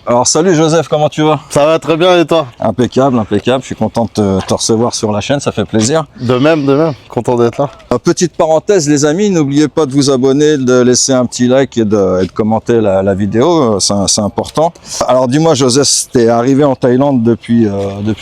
Alors salut Joseph, comment tu vas? Ça va très bien et toi? Impeccable, impeccable. Je suis content de te recevoir sur la chaîne, ça fait plaisir. De même, content d'être là. Petite parenthèse les amis, n'oubliez pas de vous abonner, de laisser un petit like et de commenter la vidéo, c'est important. Alors dis-moi Joseph, t'es arrivé en Thaïlande depuis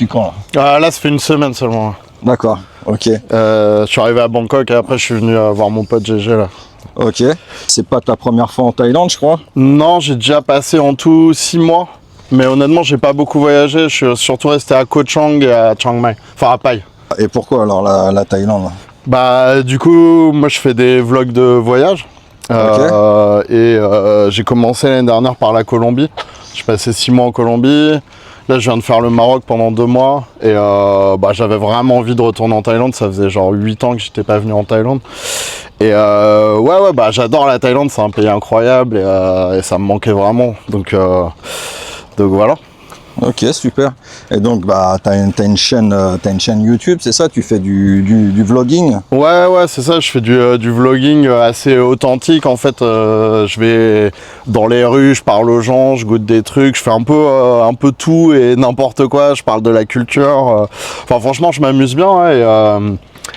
quand là? Là, ça fait une semaine seulement. D'accord, ok. Je suis arrivé à Bangkok et après je suis venu voir mon pote GG là. Ok, c'est pas ta première fois en Thaïlande je crois? Non, j'ai déjà passé en tout 6 mois. Mais honnêtement, j'ai pas beaucoup voyagé. Je suis surtout resté à Koh Chang et à Chiang Mai. Enfin à Pai. Et pourquoi alors la Thaïlande? Bah du coup, moi je fais des vlogs de voyage. J'ai commencé l'année dernière par la Colombie. J'ai passé 6 mois en Colombie. Là, je viens de faire le Maroc pendant 2 mois. Et j'avais vraiment envie de retourner en Thaïlande. Ça faisait genre 8 ans que j'étais pas venu en Thaïlande. Et j'adore la Thaïlande. C'est un pays incroyable et ça me manquait vraiment. Donc voilà. Ok, super. Et donc, t'as une chaîne YouTube, c'est ça? Tu fais du vlogging? Ouais, c'est ça. Je fais du vlogging assez authentique. En fait, je vais dans les rues, je parle aux gens, je goûte des trucs, je fais un peu tout et n'importe quoi. Je parle de la culture. Enfin, franchement, je m'amuse bien.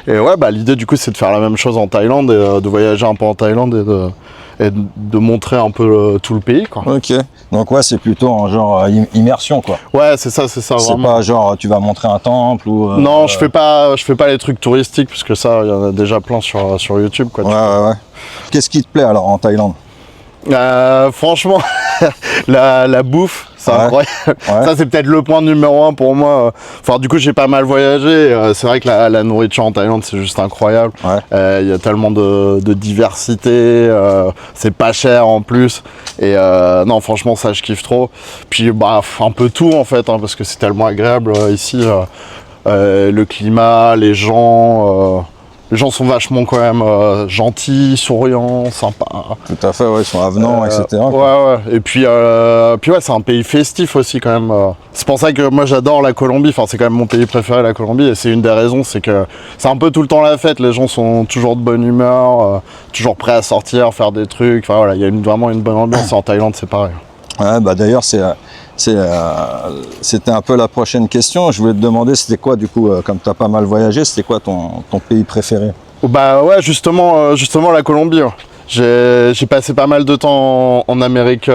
Ouais, l'idée du coup, c'est de faire la même chose en Thaïlande et de voyager un peu en Thaïlande et de montrer un peu tout le pays, quoi. Ok, donc ouais, c'est plutôt en genre immersion, quoi. Ouais, c'est ça, C'est vraiment. pas genre tu vas montrer un temple ou... Non, je fais pas les trucs touristiques, parce que ça, il y en a déjà plein sur YouTube, quoi. Ouais. Qu'est-ce qui te plaît alors en Thaïlande? Franchement, la bouffe, c'est incroyable. Ouais. Ça, c'est peut-être le point numéro 1 pour moi. Enfin, du coup, j'ai pas mal voyagé. C'est vrai que la nourriture en Thaïlande, c'est juste incroyable. Ouais. Y a tellement de diversité. C'est pas cher en plus. Et non, franchement, ça, je kiffe trop. Puis, un peu tout en fait, hein, parce que c'est tellement agréable ici. Le climat, les gens. Les gens sont vachement quand même gentils, souriants, sympas. Tout à fait, ouais, ils sont avenants, etc. Ouais. Et puis c'est un pays festif aussi quand même. C'est pour ça que moi j'adore la Colombie. Enfin, c'est quand même mon pays préféré, la Colombie. Et c'est une des raisons, c'est que c'est un peu tout le temps la fête. Les gens sont toujours de bonne humeur, toujours prêts à sortir, faire des trucs. Enfin voilà, il y a vraiment une bonne ambiance. En Thaïlande, c'est pareil. Ouais, d'ailleurs, c'était un peu la prochaine question. Je voulais te demander, c'était quoi du coup, comme tu as pas mal voyagé, c'était quoi ton pays préféré? Ouais, justement la Colombie. J'ai passé pas mal de temps en Amérique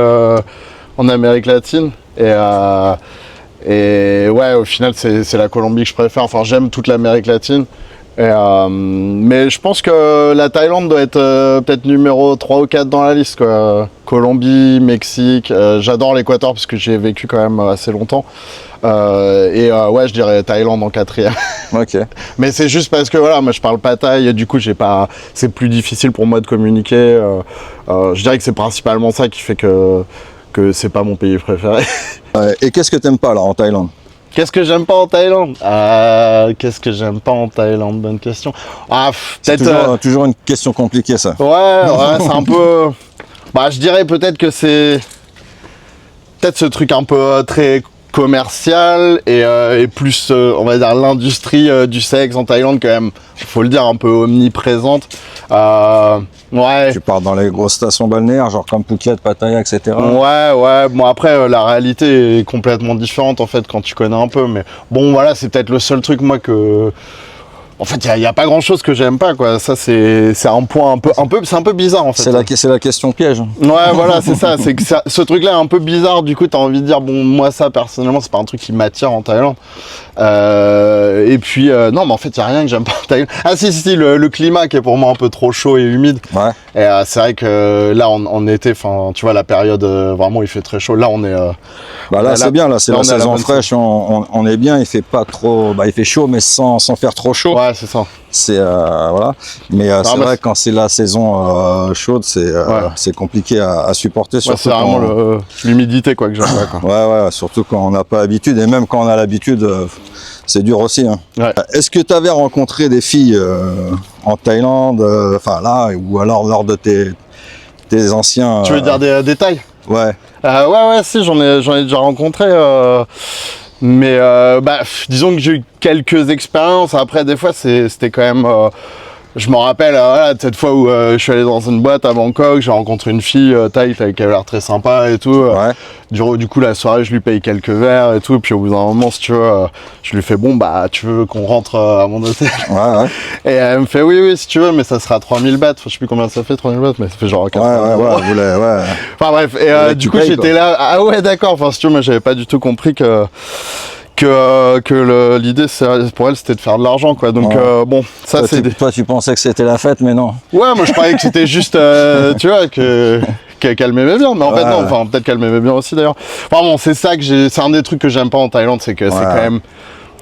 latine et ouais, au final c'est la Colombie que je préfère. Enfin, j'aime toute l'Amérique latine. Mais je pense que la Thaïlande doit être peut-être numéro 3 ou 4 dans la liste, quoi. Colombie, Mexique, j'adore l'Équateur parce que j'y ai vécu quand même assez longtemps. Ouais, je dirais Thaïlande en 4e. Ok. Mais c'est juste parce que voilà, moi je parle pas thaï, du coup c'est plus difficile pour moi de communiquer. Je dirais que c'est principalement ça qui fait que c'est pas mon pays préféré. Et qu'est-ce que t'aimes pas alors en Thaïlande? Qu'est-ce que j'aime pas en Thaïlande? Qu'est-ce que j'aime pas en Thaïlande? Bonne question. C'est toujours une question compliquée, ça. Ouais, c'est un peu... je dirais peut-être que c'est... Peut-être ce truc un peu très commercial et plus, on va dire, l'industrie du sexe en Thaïlande, quand même, faut le dire, un peu omniprésente. Ouais. Tu pars dans les grosses stations balnéaires, genre comme Phuket, Pattaya, etc. Ouais. Bon, après, la réalité est complètement différente, en fait, quand tu connais un peu. Mais bon, voilà, c'est peut-être le seul truc, moi, que... En fait, il n'y a pas grand-chose que j'aime pas, quoi. Ça, c'est un point c'est un peu bizarre, en fait. C'est la question piège. Ouais, voilà, c'est ça. C'est que ce truc-là est un peu bizarre. Du coup, t'as envie de dire, bon, moi, ça, personnellement, c'est pas un truc qui m'attire en Thaïlande. Et puis, non, mais en fait, il n'y a rien que j'aime pas en Thaïlande. Ah, si, le climat qui est pour moi un peu trop chaud et humide. Ouais. Et c'est vrai que là, en été, enfin, tu vois, la période, vraiment, il fait très chaud. Là, on est... là, c'est bien, là, c'est la saison fraîche. On est bien, il fait pas trop... il fait chaud, mais sans faire trop chaud. Ouais, c'est ça. C'est voilà, mais c'est vrai que quand c'est la saison chaude, c'est compliqué à supporter. Ouais, c'est vraiment l'humidité, quoi, que j'aime pas, quoi. Ouais, surtout quand on n'a pas l'habitude, et même quand on a l'habitude, c'est dur aussi. Hein. Ouais. Est-ce que tu avais rencontré des filles en Thaïlande, là, ou alors lors de tes anciens... Tu veux dire des détails? Ouais. Ouais, si, j'en ai déjà rencontré. Mais disons que j'ai eu quelques expériences. Après, des fois, c'était quand même Je me rappelle, voilà, cette fois où je suis allé dans une boîte à Bangkok, j'ai rencontré une fille taille qui avait l'air très sympa et tout. Ouais. Du coup, la soirée, je lui paye quelques verres et tout. Et puis au bout d'un moment, si tu veux, je lui fais bon, bah, tu veux qu'on rentre à mon hôtel? Ouais. Et elle me fait oui, si tu veux, mais ça sera 3000 bahts. Je sais plus combien ça fait, 3000 bahts, mais ça fait genre 400 Ouais. Enfin bref, et du coup, j'étais là, ah ouais, d'accord. Enfin, si tu veux, moi, j'avais pas du tout compris que l'idée pour elle c'était de faire de l'argent quoi, donc bon ça toi, c'est toi tu pensais que c'était la fête mais non. Ouais, moi je croyais que c'était juste tu vois qu'elle m'aimait bien, mais en fait non, enfin peut-être qu'elle m'aimait bien aussi d'ailleurs. Enfin bon, c'est ça que c'est un des trucs que j'aime pas en Thaïlande, c'est que c'est quand même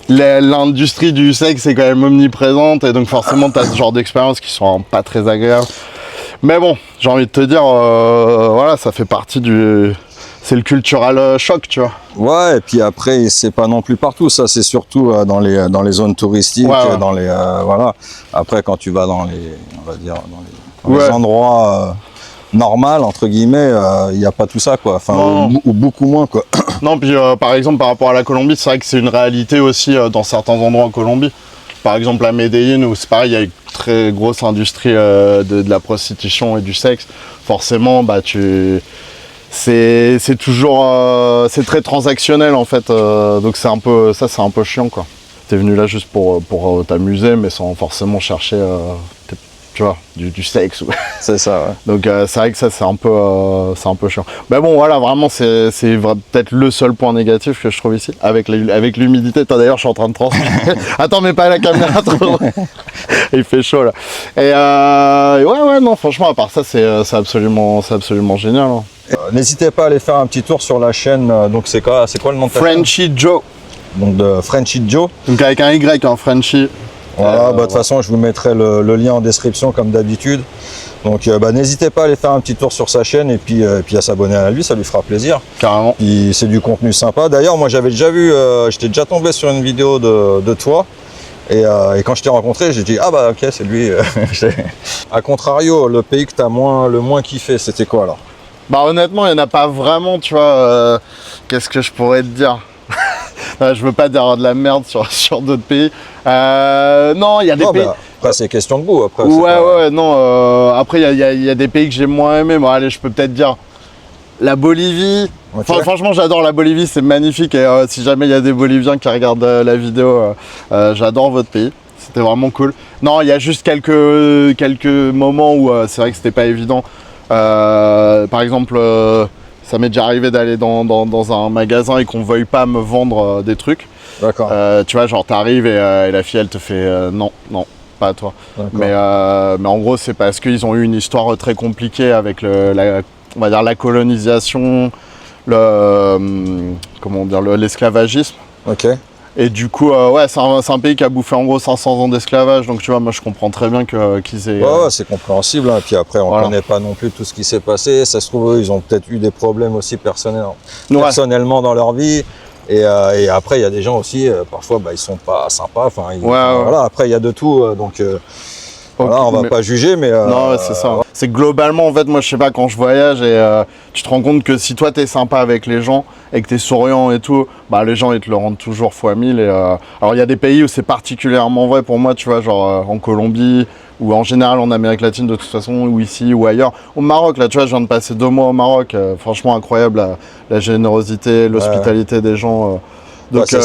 l'industrie du sexe est quand même omniprésente et donc forcément t'as ce genre d'expériences qui sont pas très agréables. Mais bon, j'ai envie de te dire voilà, ça fait partie c'est le cultural choc, tu vois. Ouais, et puis après, c'est pas non plus partout. Ça, c'est surtout dans les zones touristiques, dans les voilà. Après, quand tu vas dans les, on va dire, dans les endroits normal entre guillemets, il n'y a pas tout ça quoi. Enfin, ou beaucoup moins quoi. Non, puis par exemple par rapport à la Colombie, c'est vrai que c'est une réalité aussi dans certains endroits en Colombie. Par exemple à Medellín où c'est pareil, il y a une très grosse industrie de la prostitution et du sexe. Forcément, bah c'est toujours c'est très transactionnel en fait, donc c'est un peu chiant quoi. T'es venu là juste pour t'amuser mais sans forcément chercher tu vois du sexe. C'est ça, ouais. Donc c'est vrai que ça c'est un peu chiant. Mais bon voilà, vraiment c'est peut-être le seul point négatif que je trouve ici avec l'humidité. D'ailleurs je suis en train de transmettre. Attends, mais pas à la caméra trop. Il fait chaud là. Et ouais non, franchement à part ça c'est absolument génial hein. N'hésitez pas à aller faire un petit tour sur la chaîne. Donc c'est quoi le nom de ta chaîne? Frenchy Joe. Donc de Frenchy Joe. Donc avec un Y en Frenchy. Voilà, de toute façon je vous mettrai le lien en description comme d'habitude. Donc n'hésitez pas à aller faire un petit tour sur sa chaîne et puis à s'abonner à lui, ça lui fera plaisir. Carrément. C'est du contenu sympa. D'ailleurs moi j'avais déjà vu, j'étais déjà tombé sur une vidéo de toi. Et quand je t'ai rencontré, j'ai dit ah bah ok c'est lui. A contrario, le pays que t'as le moins kiffé, c'était quoi alors? Bah honnêtement, il n'y en a pas vraiment, tu vois. Qu'est-ce que je pourrais te dire? Je veux pas dire de la merde sur d'autres pays. Non, il y a des pays. Bah, après, c'est question de goût. Après, ouais, non. Après, il y a des pays que j'ai moins aimé. Bon, allez, je peux peut-être dire la Bolivie. Okay. Franchement, j'adore la Bolivie, c'est magnifique. Et si jamais il y a des Boliviens qui regardent la vidéo, j'adore votre pays. C'était vraiment cool. Non, il y a juste quelques moments où c'est vrai que c'était pas évident. Par exemple, ça m'est déjà arrivé d'aller dans un magasin et qu'on veuille pas me vendre des trucs. D'accord. Tu vois, genre t'arrives et la fille elle te fait non, pas à toi. Mais en gros c'est parce qu'ils ont eu une histoire très compliquée avec on va dire la colonisation, l'esclavagisme. Ok. Et du coup, ouais, c'est un pays qui a bouffé en gros 500 ans d'esclavage, donc tu vois, moi je comprends très bien qu'ils aient... Ouais, c'est compréhensible, hein. Puis après, on connaît pas non plus tout ce qui s'est passé. Ça se trouve, eux, ils ont peut-être eu des problèmes aussi personnellement dans leur vie. Et après, il y a des gens aussi, parfois, bah, ils sont pas sympas. Enfin, voilà, après, il y a de tout, donc... Voilà, on va pas juger, mais... Non, c'est ça. C'est globalement, en fait, moi, je sais pas, quand je voyage et tu te rends compte que si toi, t'es sympa avec les gens et que t'es souriant et tout, bah, les gens, ils te le rendent toujours fois 1000. Alors, il y a des pays où c'est particulièrement vrai pour moi, tu vois, genre en Colombie ou en général en Amérique latine, de toute façon, ou ici ou ailleurs. Au Maroc, là, tu vois, je viens de passer 2 mois au Maroc. Franchement, incroyable, la générosité, l'hospitalité des gens... Donc, c'est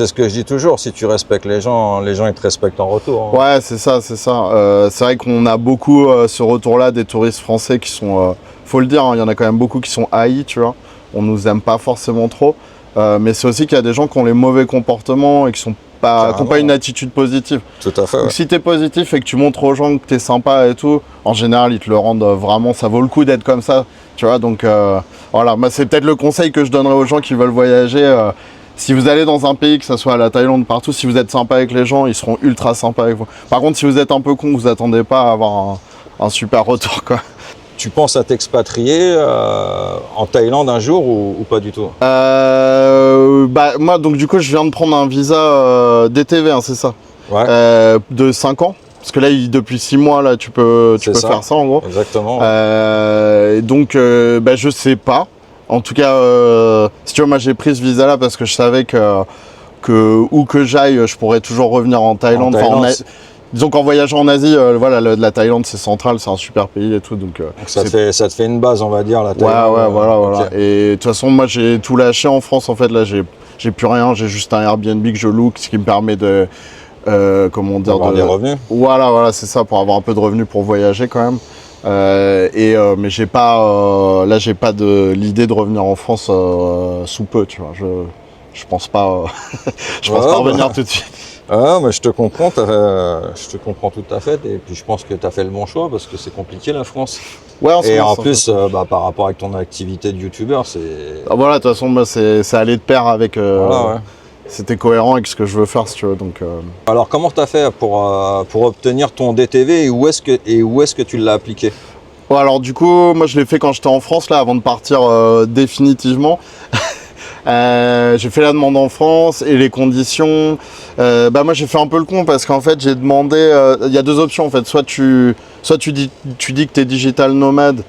ce que je dis toujours, si tu respectes les gens ils te respectent en retour. Hein. Ouais, c'est ça. C'est vrai qu'on a beaucoup ce retour-là des touristes français qui sont, faut le dire, il y en a quand même beaucoup qui sont haïs, tu vois. On nous aime pas forcément trop, mais c'est aussi qu'il y a des gens qui ont les mauvais comportements et qui n'ont pas une attitude positive. Tout à fait. Donc, si tu es positif et que tu montres aux gens que tu es sympa et tout, en général, ils te le rendent vraiment, ça vaut le coup d'être comme ça, tu vois. Donc voilà, moi, c'est peut-être le conseil que je donnerais aux gens qui veulent voyager. Si vous allez dans un pays, que ce soit à la Thaïlande, partout, si vous êtes sympa avec les gens, ils seront ultra sympas avec vous. Par contre, si vous êtes un peu con, vous attendez pas à avoir un super retour, quoi. Tu penses à t'expatrier en Thaïlande un jour ou pas du tout? Bah, moi, donc du coup, je viens de prendre un visa DTV, hein, c'est ça, de 5 ans. Parce que là, depuis 6 mois, là, tu peux faire ça, en gros. Exactement. Donc, bah, je sais pas. En tout cas, si tu vois, moi j'ai pris ce visa-là parce que je savais que où que j'aille, je pourrais toujours revenir en Thaïlande. disons qu'en voyageant en Asie, voilà, la Thaïlande c'est central, c'est un super pays et tout, donc ça te fait une base, on va dire, la ouais, Thaïlande. voilà, Ok. voilà. Et de toute façon, moi j'ai tout lâché en France, en fait, là j'ai plus rien, j'ai juste un Airbnb que je loue, ce qui me permet de, comment dire, Avoir des revenus. Voilà, c'est ça, pour avoir un peu de revenus pour voyager quand même. Mais j'ai pas, là j'ai pas l'idée de revenir en France sous peu, tu vois. Je pense pas, je pense pas revenir tout de suite. Ah, mais je te comprends, je te comprends tout à fait. Et puis je pense que tu as fait le bon choix parce que c'est compliqué la France. Ouais, Et en plus, par rapport avec ton activité de youtubeur, c'est. Ah, voilà, de toute façon, moi, c'est allé de pair avec. Voilà, ouais. C'était cohérent avec ce que je veux faire, si tu veux. Donc, Alors comment tu as fait pour obtenir ton DTV et où est-ce que tu l'as appliqué? ouais, alors du coup, moi je l'ai fait quand j'étais en France, là, avant de partir définitivement. J'ai fait la demande en France et les conditions. Moi j'ai fait un peu le con parce qu'en fait j'ai demandé. Il y a deux options en fait. Soit tu dis que tu es digital nomade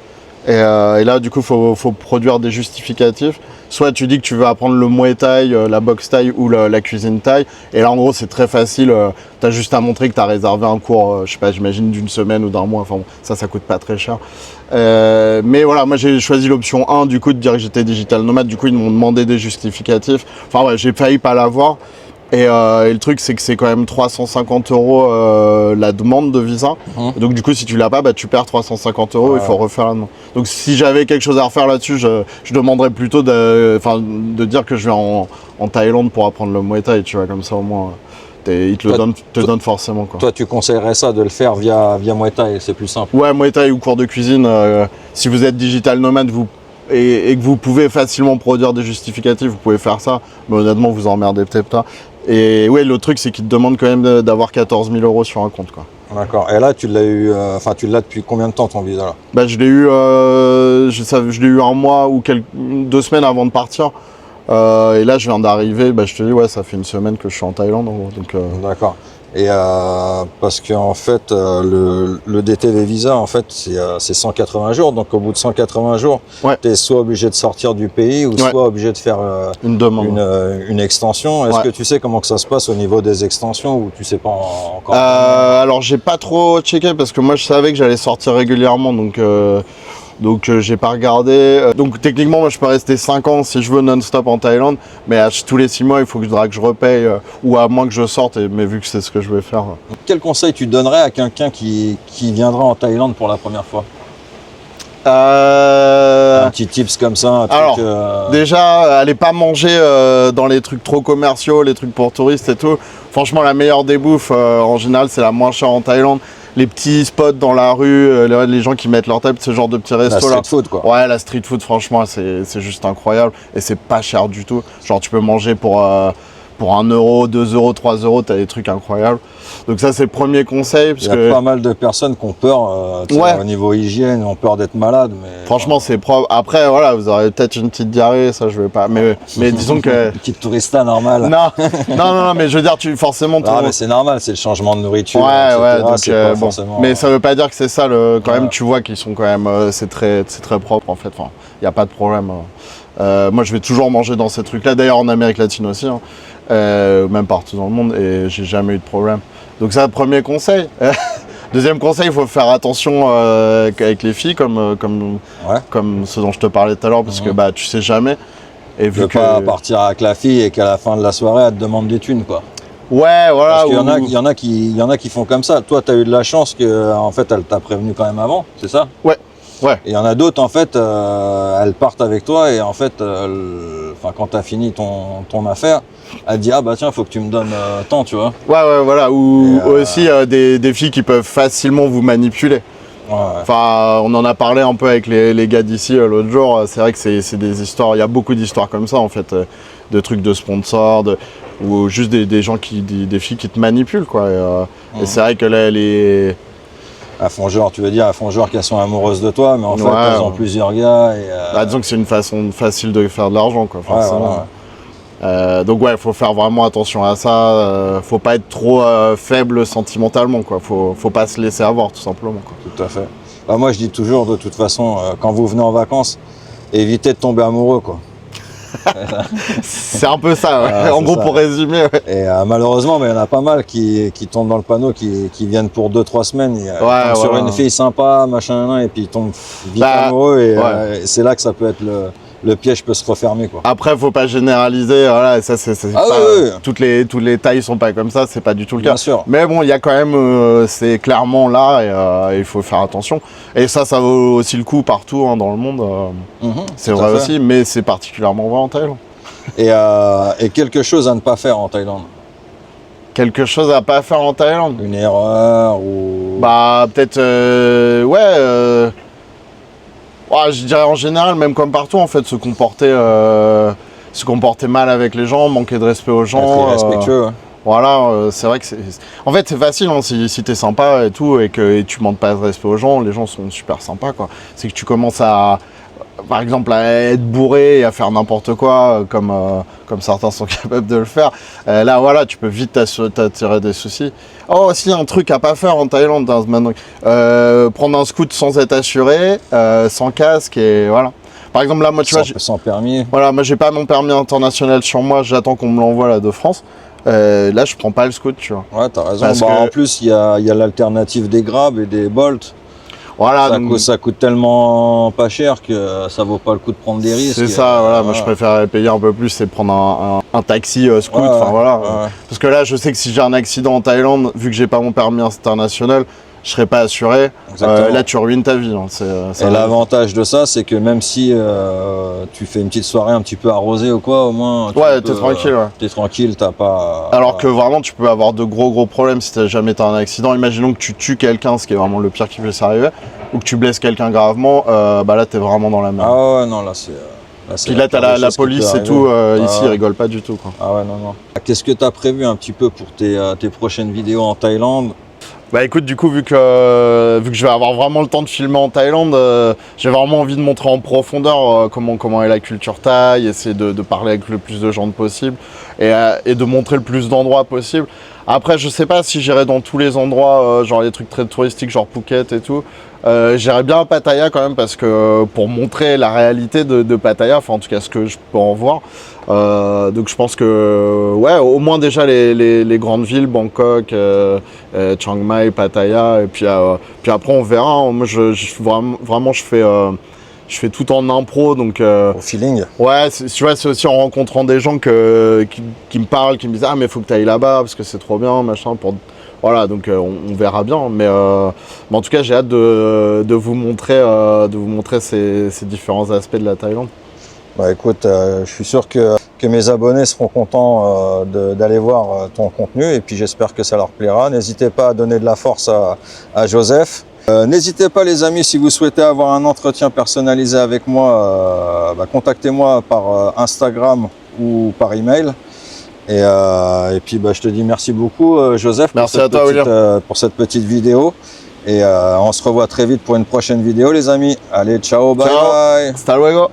et là du coup faut produire des justificatifs. Soit tu dis que tu veux apprendre le Muay Thai, la boxe Thai ou la cuisine Thai. Et là en gros c'est très facile. Tu as juste à montrer que tu as réservé un cours, je sais pas, j'imagine d'une semaine ou d'un mois. Enfin bon, ça coûte pas très cher. Mais voilà, moi j'ai choisi l'option 1 du coup de dire que j'étais digital nomade. Du coup ils m'ont demandé des justificatifs. Enfin ouais, j'ai failli pas l'avoir. Et le truc c'est que c'est quand même 350 € la demande de visa. Donc du coup si tu l'as pas, tu perds 350 €, il faut refaire la demande. Donc si j'avais quelque chose à refaire là-dessus, je demanderais plutôt de dire que je vais en Thaïlande pour apprendre le Muay Thai, tu vois, comme ça au moins ils te le donnent forcément, quoi. Toi tu conseillerais ça de le faire via Muay Thai, c'est plus simple. Ouais, Muay Thai ou cours de cuisine, si vous êtes digital nomade et que vous pouvez facilement produire des justificatifs, vous pouvez faire ça, mais honnêtement vous emmerdez peut-être pas. Et ouais, l'autre truc c'est qu'ils te demandent quand même d'avoir 14 000 € sur un compte, quoi. D'accord. Et là tu l'as eu, tu l'as depuis combien de temps ton visa là? Je l'ai eu, je l'ai eu un mois ou 2 semaines avant de partir. Et là je viens d'arriver, je te dis ouais, ça fait une semaine que je suis en Thaïlande en gros. Donc, D'accord. Et parce que en fait le DTV visa en fait c'est 180 jours, donc au bout de 180 jours, ouais, tu es soit obligé de sortir du pays ou soit obligé de faire une demande, une extension. Est-ce que tu sais comment que ça se passe au niveau des extensions ou tu sais pas encore? Alors j'ai pas trop checké parce que moi je savais que j'allais sortir régulièrement, donc j'ai pas regardé. Donc techniquement moi je peux rester 5 ans si je veux non-stop en Thaïlande, mais tous les 6 mois il faudra que je repaye ou à moins que je sorte, mais vu que c'est ce que je vais faire. Quel conseil tu donnerais à quelqu'un qui viendra en Thaïlande pour la première fois? Un petit tips comme ça, un alors, truc, déjà, allez pas manger dans les trucs trop commerciaux, les trucs pour touristes et tout. Franchement, la meilleure des bouffes, en général, c'est la moins chère en Thaïlande. Les petits spots dans la rue, les gens qui mettent leur table, ce genre de petits restos là. La street food, quoi. Ouais, la street food, franchement, c'est juste incroyable. Et c'est pas cher du tout. Genre, tu peux manger pour 1 €, 2 €, 3 €, t'as des trucs incroyables. Donc ça, c'est le premier conseil. Parce Il y a pas mal de personnes qui ont peur au niveau hygiène, ont peur d'être malades. Mais franchement, c'est propre. Après, voilà, vous aurez peut-être une petite diarrhée, ça je vais pas. Mais disons que. Une petite tourista normale. Non, mais je veux dire, forcément. Mais c'est normal, c'est le changement de nourriture. Ouais, etc. donc c'est pas forcément. Mais ça veut pas dire que c'est ça. Quand même, tu vois qu'ils sont quand même. C'est très propre en fait. Enfin, il y a pas de problème. Moi, je vais toujours manger dans ces trucs-là. D'ailleurs, en Amérique latine aussi, hein. Même partout dans le monde, et j'ai jamais eu de problème. Donc ça, premier conseil. Deuxième conseil, il faut faire attention avec les filles, comme ce dont je te parlais tout à l'heure, parce que tu sais jamais. Et vu que pas partir avec la fille et qu'à la fin de la soirée, elle te demande des thunes, quoi. Ouais, voilà. Parce qu'il y en a qui font comme ça. Toi, tu as eu de la chance que, en fait, elle t'a prévenu quand même avant, c'est ça? Ouais. Et il y en a d'autres, en fait, elles partent avec toi et en fait, quand tu as fini ton affaire, elle dit ah bah tiens, faut que tu me donnes tant, tu vois. Ouais, voilà. Ou aussi des filles qui peuvent facilement vous manipuler. Ouais. Enfin, on en a parlé un peu avec les gars d'ici l'autre jour. C'est vrai que c'est des histoires. Il y a beaucoup d'histoires comme ça en fait, de trucs de sponsors, ou juste des gens des filles qui te manipulent, quoi. Et c'est vrai que là, elle est. Elles font genre, tu veux dire, elles font genre qu'elles sont amoureuses de toi, mais en fait, elles ont plusieurs gars. Disons que c'est une façon facile de faire de l'argent, quoi. Voilà. Donc ouais, faut faire vraiment attention à ça. Faut pas être trop faible sentimentalement, quoi. Faut pas se laisser avoir, tout simplement, quoi. Tout à fait. Moi, je dis toujours, de toute façon, quand vous venez en vacances, évitez de tomber amoureux, quoi. C'est un peu ça, ouais. Ah, En c'est gros, ça. pour résumer. Ouais. Et malheureusement, mais il y en a pas mal qui tombent dans le panneau, qui viennent pour 2-3 semaines, ils tombent sur une fille sympa, machin, et puis ils tombent vite amoureux, et c'est là que ça peut être le piège peut se refermer, quoi. Après, faut pas généraliser, voilà, ça c'est pas, oui. toutes les tailles sont pas comme ça, c'est pas du tout le cas. Bien sûr. Mais bon, il y a quand même, c'est clairement là, et il faut faire attention. Et ça vaut aussi le coup partout hein, dans le monde. C'est vrai aussi, mais c'est particulièrement vrai en Thaïlande. Et quelque chose à ne pas faire en Thaïlande. Quelque chose à pas faire en Thaïlande. Une erreur ou... Bah peut-être, ouais, je dirais en général, même comme partout, en fait, se comporter mal avec les gens, manquer de respect aux gens. Être respectueux. Voilà, c'est vrai que c'est... En fait, c'est facile, hein, si t'es sympa et tout, et que tu manques pas de respect aux gens, les gens sont super sympas, quoi. C'est que tu commences à... Par exemple, à être bourré et à faire n'importe quoi, comme certains sont capables de le faire. Là, voilà, tu peux vite t'attirer des soucis. Oh, aussi, un truc à pas faire en Thaïlande, hein, maintenant. Prendre un scoot sans être assuré, sans casque, et voilà. Par exemple, là, moi, tu vois... Sans permis. Voilà, moi, j'ai pas mon permis international sur moi, j'attends qu'on me l'envoie, là, de France. Là, je prends pas le scoot, tu vois. Ouais, t'as raison. En plus, il y a l'alternative des Grab et des Bolt. Voilà, ça coûte tellement pas cher que ça vaut pas le coup de prendre des risques. C'est ça, voilà. Moi je préfère payer un peu plus et prendre un taxi scoot, voilà. Parce que là, je sais que si j'ai un accident en Thaïlande, vu que j'ai pas mon permis international, je serais pas assuré. Là, tu ruines ta vie. Hein. Et l'avantage de ça, c'est que même si tu fais une petite soirée un petit peu arrosée ou quoi, au moins. T'es tranquille. T'es tranquille, t'as pas. Alors que vraiment, tu peux avoir de gros problèmes si t'as jamais été un accident. Imaginons que tu tues quelqu'un, ce qui est vraiment le pire qui puisse arriver, ou que tu blesses quelqu'un gravement, bah là, t'es vraiment dans la merde. Ah ouais, non, là, c'est. Puis là, t'as la police et tout, ici, ils rigolent pas du tout, quoi. Ah ouais, non. Qu'est-ce que t'as prévu un petit peu pour tes prochaines vidéos en Thaïlande? Bah écoute, du coup, vu que je vais avoir vraiment le temps de filmer en Thaïlande, j'ai vraiment envie de montrer en profondeur comment est la culture thaï, essayer de parler avec le plus de gens possible et de montrer le plus d'endroits possible. Après, je sais pas si j'irai dans tous les endroits, genre les trucs très touristiques, genre Phuket et tout. J'irai bien à Pattaya quand même parce que pour montrer la réalité de Pattaya, enfin en tout cas ce que je peux en voir. Donc je pense que ouais, au moins déjà les grandes villes, Bangkok, Chiang Mai, Pattaya, et puis après on verra. Hein. Moi vraiment je fais tout en impro, donc... Au feeling. Ouais, tu vois, c'est aussi en rencontrant des gens qui me parlent, qui me disent « Ah, mais il faut que tu ailles là-bas, parce que c'est trop bien, machin, pour... » Voilà, donc on verra bien, mais en tout cas, j'ai hâte de vous montrer ces différents aspects de la Thaïlande. Bah écoute, je suis sûr que mes abonnés seront contents d'aller voir ton contenu, et puis j'espère que ça leur plaira. N'hésitez pas à donner de la force à Joseph. N'hésitez pas les amis, si vous souhaitez avoir un entretien personnalisé avec moi, contactez-moi par Instagram ou par email. Et puis je te dis merci beaucoup Joseph pour cette petite vidéo. Et on se revoit très vite pour une prochaine vidéo les amis. Allez, ciao, bye bye. Hasta luego.